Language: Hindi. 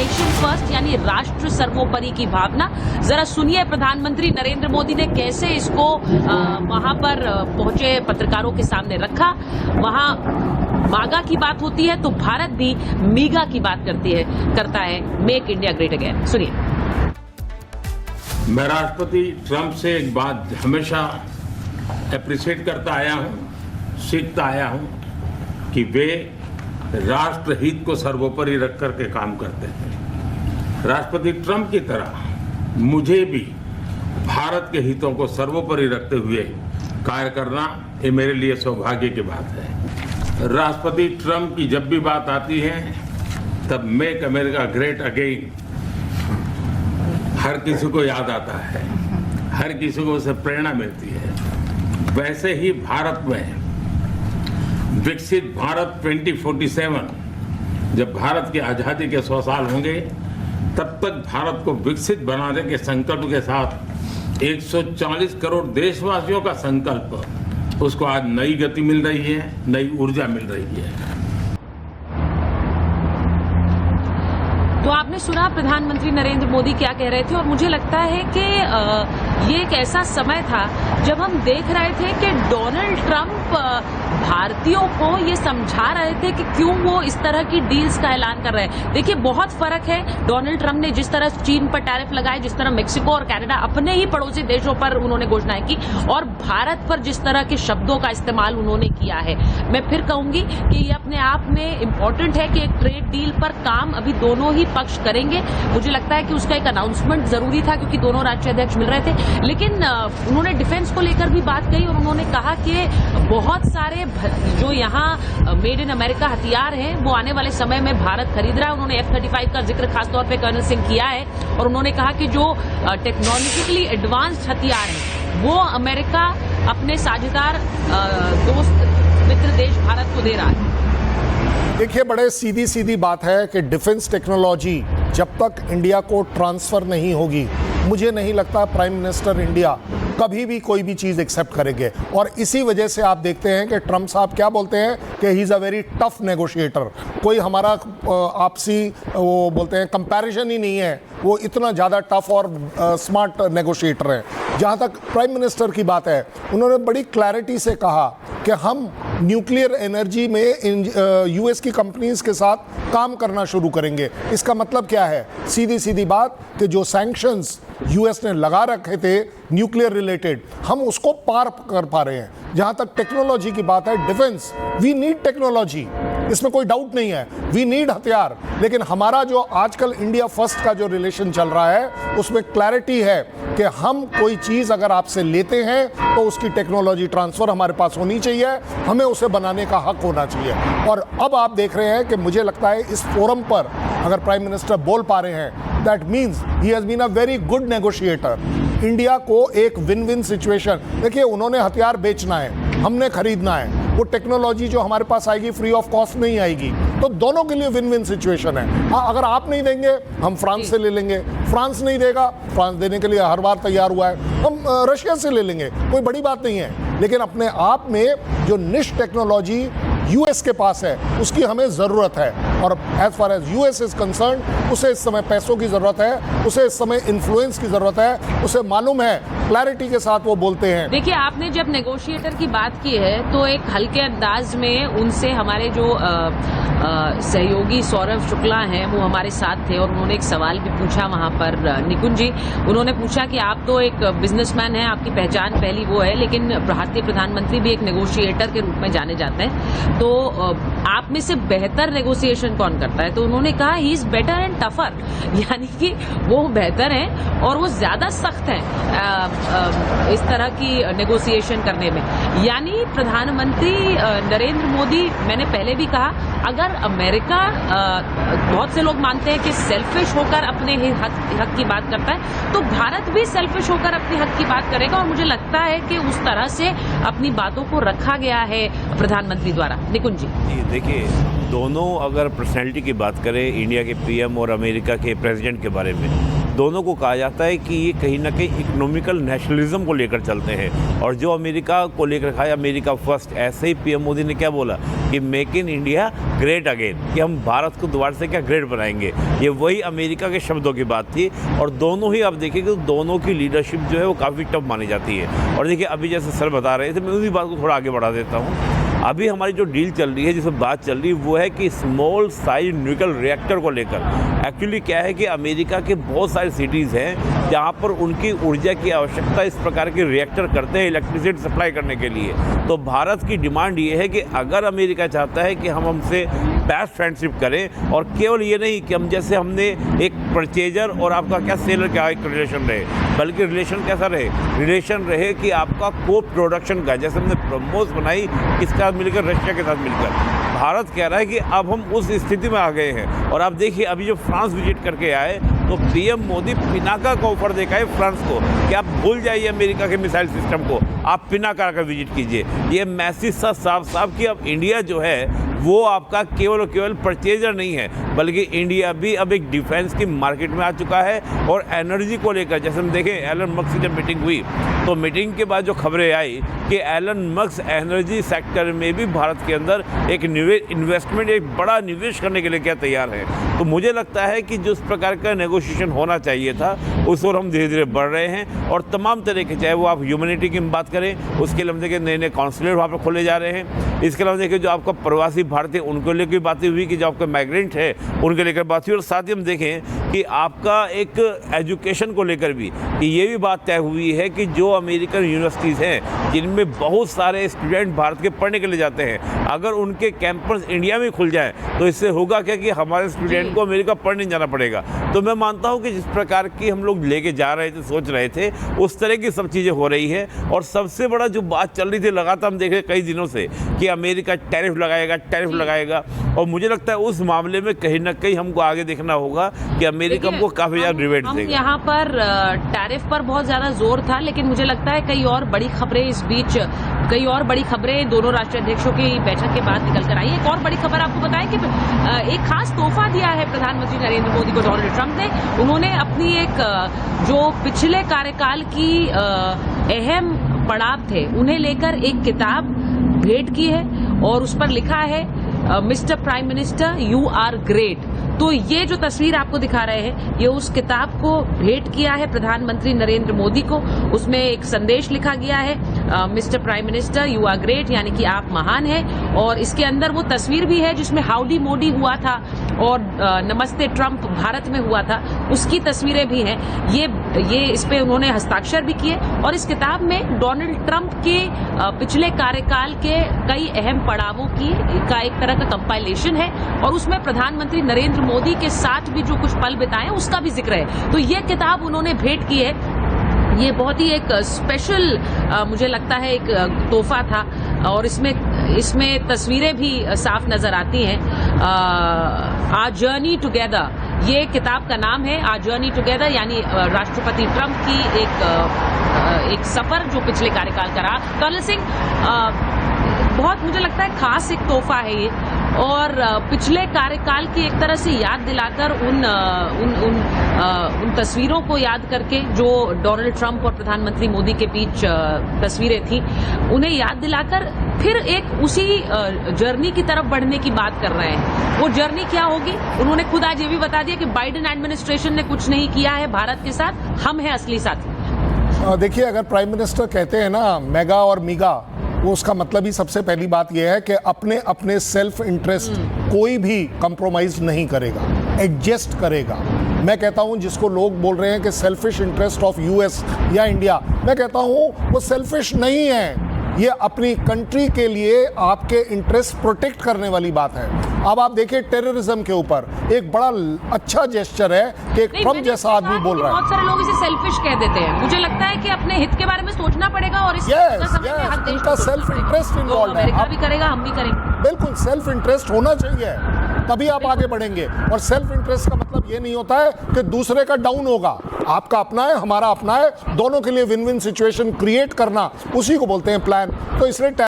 नेशन फर्स्ट यानी राष्ट्र सर्वोपरि की भावना। जरा सुनिए प्रधानमंत्री नरेंद्र मोदी ने कैसे इसको वहां पर पहुंचे पत्रकारों के सामने रखा। वहां मागा की बात होती है तो भारत भी मीगा की बात करता है, मेक इंडिया ग्रेट अगेन। सुनिए। मैं राष्ट्रपति ट्रंप से एक बात हमेशा अप्रिशिएट करता आया हूं, सीखता आया हूं कि वे राष्ट्रहित को सर्वोपरि रख करके काम करते हैं। राष्ट्रपति ट्रंप की तरह मुझे भी भारत के हितों को सर्वोपरि रखते हुए कार्य करना ये मेरे लिए सौभाग्य की बात है। राष्ट्रपति ट्रंप की जब भी बात आती है तब मेक अमेरिका ग्रेट अगेन हर किसी को याद आता है, हर किसी को उससे प्रेरणा मिलती है। वैसे ही भारत में विकसित भारत 2047 जब भारत की आज़ादी के 100 साल होंगे तब तक भारत को विकसित बनाने के संकल्प के साथ 140 करोड़ देशवासियों का संकल्प, उसको आज नई गति मिल रही है, नई ऊर्जा मिल रही है। तो आपने सुना प्रधानमंत्री नरेंद्र मोदी क्या कह रहे थे, और मुझे लगता है कि ये एक ऐसा समय था जब हम देख रहे थे कि डोनाल्ड ट्रंप भारतीयों को ये समझा रहे थे कि क्यों वो इस तरह की डील्स का ऐलान कर रहे हैं। देखिए बहुत फर्क है, डोनाल्ड ट्रंप ने जिस तरह चीन पर टैरिफ लगाए, जिस तरह मेक्सिको और कनाडा अपने ही पड़ोसी देशों पर उन्होंने घोषणाएं की, और भारत पर जिस तरह के शब्दों का इस्तेमाल उन्होंने किया है। मैं फिर कहूंगी कि ये अपने आप में इम्पोर्टेंट है कि एक ट्रेड डील पर काम अभी दोनों ही पक्ष करेंगे। मुझे लगता है कि उसका एक अनाउंसमेंट जरूरी था क्योंकि दोनों राष्ट्रीय अध्यक्ष मिल रहे थे, लेकिन उन्होंने डिफेंस को लेकर भी बात कही और उन्होंने कहा कि बहुत सारे जो यहाँ मेड इन अमेरिका हथियार हैं वो आने वाले समय में भारत खरीद रहा है। उन्होंने F-35 का जिक्र खासतौर पे कर्नल सिंह किया है और उन्होंने कहा कि जो टेक्नोलॉजिकली एडवांस्ड हथियार हैं वो अमेरिका अपने साझेदार दोस्त मित्र देश भारत को दे रहा है। देखिए बड़े सीधी सीधी बात है कि डिफेंस टेक्नोलॉजी जब तक इंडिया को ट्रांसफर नहीं होगी, मुझे नहीं लगता प्राइम मिनिस्टर इंडिया कभी भी कोई भी चीज़ एक्सेप्ट करेंगे। और इसी वजह से आप देखते हैं कि ट्रंप साहब क्या बोलते हैं कि he is a very tough negotiator. कोई हमारा आपसी वो बोलते हैं कंपैरिजन ही नहीं है, वो इतना ज़्यादा टफ और स्मार्ट नेगोशिएटर है। जहाँ तक प्राइम मिनिस्टर की बात है, उन्होंने बड़ी क्लैरिटी से कहा कि हम न्यूक्लियर एनर्जी में यूएस की कंपनीज के साथ काम करना शुरू करेंगे। इसका मतलब क्या है? सीधी सीधी बात कि जो सैंक्शंस यूएस ने लगा रखे थे न्यूक्लियर रिलेटेड, हम उसको पार कर पा रहे हैं। जहां तक टेक्नोलॉजी की बात है, डिफेंस, वी नीड टेक्नोलॉजी, इसमें कोई डाउट नहीं है, वी नीड हथियार। लेकिन हमारा जो आजकल इंडिया फर्स्ट का जो रिलेशन चल रहा है उसमें क्लैरिटी है कि हम कोई चीज़ अगर आपसे लेते हैं तो उसकी टेक्नोलॉजी ट्रांसफ़र हमारे पास होनी चाहिए, हमें उसे बनाने का हक होना चाहिए। और अब आप देख रहे हैं कि मुझे लगता है इस फोरम पर अगर प्राइम मिनिस्टर बोल पा रहे हैं, that means he has been a very good negotiator. India को एक विन विन सिचुएशन, देखिए उन्होंने हथियार बेचना है, हमने खरीदना है, वो टेक्नोलॉजी जो हमारे पास आएगी फ्री ऑफ कॉस्ट नहीं आएगी, तो दोनों के लिए विन विन सिचुएशन है। हाँ, अगर आप नहीं देंगे हम फ्रांस से ले लेंगे, फ्रांस नहीं देगा, फ्रांस देने के लिए हर बार तैयार हुआ है, हम रशिया से ले लेंगे, कोई बड़ी बात नहीं है। लेकिन अपने आप में जो निश टेक्नोलॉजी यूएस के पास है उसकी हमें ज़रूरत है, और as far as US is concern उसे इस समय पैसों की ज़रूरत है, उसे इस समय इन्फ्लुएंस की ज़रूरत है, उसे मालूम है, क्लैरिटी के साथ वो बोलते हैं। देखिए आपने जब नेगोशिएटर की बात की है तो एक हल्के अंदाज में उनसे हमारे जो सहयोगी सौरभ शुक्ला हैं वो हमारे साथ थे और उन्होंने एक सवाल भी पूछा वहाँ पर। निकुंज जी, उन्होंने पूछा कि आप तो एक बिजनेसमैन हैं, आपकी पहचान पहली वो है, लेकिन भारतीय प्रधानमंत्री भी एक नेगोशिएटर के रूप में जाने जाते हैं, तो आप में से बेहतर नेगोशिएशन कौन करता है? तो उन्होंने कहा he is better and tougher, यानी कि वो बेहतर हैं और वो ज्यादा सख्त हैं इस तरह की नेगोशिएशन करने में। यानी प्रधानमंत्री नरेंद्र मोदी, मैंने पहले भी कहा, अगर अमेरिका बहुत से लोग मानते हैं कि सेल्फिश होकर अपने हक की बात करता है, तो भारत भी सेल्फिश होकर अपने हक की बात करेगा, और मुझे लगता है कि उस तरह से अपनी बातों को रखा गया है प्रधानमंत्री द्वारा। निकुंज जी, देखिए दोनों अगर पर्सनैलिटी की बात करें, इंडिया के पीएम और अमेरिका के प्रेसिडेंट के बारे में, दोनों को कहा जाता है कि ये कहीं ना कहीं इकोनॉमिकल नेशनलिज्म को लेकर चलते हैं। और जो अमेरिका को लेकर कहा, अमेरिका फर्स्ट, ऐसे ही पीएम मोदी ने क्या बोला कि make in India great again, कि हम भारत को दोबारा से क्या ग्रेट बनाएंगे। ये वही अमेरिका के शब्दों की बात थी। और दोनों ही आप देखिए कि दोनों की लीडरशिप जो है वो काफ़ी टफ मानी जाती है। और देखिए अभी जैसे सर बता रहे थे, मैं उसी बात को थोड़ा आगे बढ़ा देता हूँ। अभी हमारी जो डील चल रही है, जिसमें बात चल रही है, वो है कि स्मॉल साइज न्यूक्लियर रिएक्टर को लेकर। एक्चुअली क्या है कि अमेरिका के बहुत सारी सिटीज़ हैं जहाँ पर उनकी ऊर्जा की आवश्यकता इस प्रकार के रिएक्टर करते हैं इलेक्ट्रिसिटी सप्लाई करने के लिए। तो भारत की डिमांड ये है कि अगर अमेरिका चाहता है कि हम हमसे बेस्ट फ्रेंडशिप करें, और केवल ये नहीं कि हम जैसे हमने एक परचेजर और आपका क्या सेलर क्या एक रिलेशन रहे, बल्कि रिलेशन कैसा रहे, रिलेशन रहे कि आपका को प्रोडक्शन का, जैसे हमने ब्रह्मोस बनाई किसके साथ मिलकर, रशिया के साथ मिलकर। भारत कह रहा है कि अब हम उस स्थिति में आ गए हैं। और आप देखिए अभी जो फ्रांस विजिट करके आए, तो पीएम मोदी पिनाका का ऑफर देखा है फ्रांस को कि आप भूल जाइए अमेरिका के मिसाइल सिस्टम को, आप पिनाका का विजिट कीजिए। ये मैसेज सा साफ कि अब इंडिया जो है वो आपका केवल और केवल परचेजर नहीं है, बल्कि इंडिया भी अब एक डिफेंस की मार्केट में आ चुका है। और एनर्जी को लेकर जैसे हम देखें, एलन मस्क की जब मीटिंग हुई, तो मीटिंग के बाद जो खबरें आई कि एलन मस्क एनर्जी सेक्टर में भी भारत के अंदर एक इन्वेस्टमेंट, एक बड़ा निवेश करने के लिए क्या तैयार है। तो मुझे लगता है कि जिस प्रकार का नेगोशिएशन होना चाहिए था, उस ओर हम धीरे धीरे बढ़ रहे हैं। और तमाम तरह के, चाहे वो आप ह्यूमैनिटी की बात करें, उसके लिए हम देखें नए नए कॉन्सुलेट वहाँ पर खोले जा रहे हैं। इसके अलावा देखिए जो आपका प्रवासी भारतीय, उनको लेकर बातें हुई कि जो आपका माइग्रेंट है उनके लेकर बात हुई। और साथ ही हम देखें कि आपका एक एजुकेशन को लेकर भी कि ये भी बात तय हुई है कि जो अमेरिकन यूनिवर्सिटीज़ हैं जिनमें बहुत सारे स्टूडेंट भारत के पढ़ने के लिए जाते हैं, अगर उनके कैंपस इंडिया में खुल जाए तो इससे होगा क्या कि हमारे स्टूडेंट को अमेरिका पढ़ने जाना पड़ेगा। तो मैं मानता हूँ कि जिस प्रकार की हम लोग लेके जा रहे थे, सोच रहे थे, उस तरह की सब चीज़ें हो रही है। और सबसे बड़ा जो बात चल रही थी लगातार हम देख रहे कई दिनों से कि अमेरिका टैरिफ लगाएगा। और मुझे लगता है उस मामले में कहीं ना कहीं हमको आगे देखना होगा कि अमेरिका हमको काफ़ी ज़्यादा रिबेट देगा। यहाँ पर टैरिफ पर बहुत ज़्यादा जोर था, लेकिन मुझे लगता है कई और बड़ी खबरें इस बीच, कई और बड़ी खबरें दोनों राष्ट्राध्यक्षों की बैठक के बाद निकल कर आई। एक और बड़ी खबर आपको बताएं कि एक खास तोहफा दिया है प्रधानमंत्री नरेंद्र मोदी को डोनाल्ड ट्रंप ने। उन्होंने अपनी एक जो पिछले कार्यकाल की अहम पड़ाव थे उन्हें लेकर एक किताब भेंट की है, और उस पर लिखा है mister prime minister you are great. तो ये जो तस्वीर आपको दिखा रहे हैं, ये उस किताब को भेंट किया है प्रधानमंत्री नरेंद्र मोदी को। उसमें एक संदेश लिखा गया है, mister prime minister you are great, यानी कि आप महान हैं। और इसके अंदर वो तस्वीर भी है जिसमें हाउडी मोदी हुआ था और नमस्ते ट्रंप भारत में हुआ था, उसकी तस्वीरें भी हैं। ये इस पे उन्होंने हस्ताक्षर भी किए। और इस किताब में डोनाल्ड ट्रंप के पिछले कार्यकाल के कई अहम पड़ावों का एक तरह का कंपाइलेशन है, और उसमें प्रधानमंत्री नरेंद्र मोदी के साथ भी जो कुछ पल बिताए उसका भी जिक्र है। तो ये किताब उन्होंने भेंट की है। ये बहुत ही एक स्पेशल मुझे लगता है एक तोहफा था, और इसमें तस्वीरें भी साफ नजर आती हैं। आ जर्नी टुगेदर, ये किताब का नाम है, आ जर्नी टुगेदर, यानी राष्ट्रपति ट्रंप की एक सफर जो पिछले कार्यकाल का रहा। कर्नल सिंह, बहुत मुझे लगता है खास एक तोहफा है ये, और पिछले कार्यकाल की एक तरह से याद दिलाकर उन तस्वीरों को याद करके जो डोनाल्ड ट्रंप और प्रधानमंत्री मोदी के बीच तस्वीरें थी, उन्हें याद दिलाकर फिर एक उसी जर्नी की तरफ बढ़ने की बात कर रहे हैं। वो जर्नी क्या होगी, उन्होंने खुद आज ये भी बता दिया कि बाइडेन एडमिनिस्ट्रेशन ने कुछ नहीं किया है भारत के साथ, हम हैं असली साथी। देखिए, अगर प्राइम मिनिस्टर कहते हैं ना मेगा और मीगा, वो उसका मतलब ही सबसे पहली बात यह है कि अपने सेल्फ इंटरेस्ट कोई भी कंप्रोमाइज नहीं करेगा, एडजस्ट करेगा। मैं कहता हूं जिसको लोग बोल रहे हैं कि सेल्फिश इंटरेस्ट ऑफ यूएस या इंडिया, मैं कहता हूं वो सेल्फिश नहीं है। ये अपनी कंट्री के लिए आपके इंटरेस्ट प्रोटेक्ट करने वाली बात है। अब आप देखिए टेररिज्म के ऊपर एक बड़ा अच्छा जेस्चर है कि एक ट्रंप जैसा आदमी बोल रहा है। बहुत सारे लोग इसे सेल्फिश कह देते हैं। मुझे लगता है कि अपने हित के बारे में सोचना पड़ेगा, और उनका सेल्फ इंटरेस्ट इन्वॉल्व है। अमेरिका भी करेगा, हम भी करेंगे। बिल्कुल सेल्फ इंटरेस्ट होना चाहिए, तभी आप आगे बढ़ेंगे। और सेल्फ इंटरेस्ट का मतलब ये नहीं होता है कि दूसरे का डाउन होगा। आपका अपना है, हमारा अपना है, दोनों के लिए विन विन सिचुएशन क्रिएट करना, उसी को बोलते हैं प्लान। तो इसलिए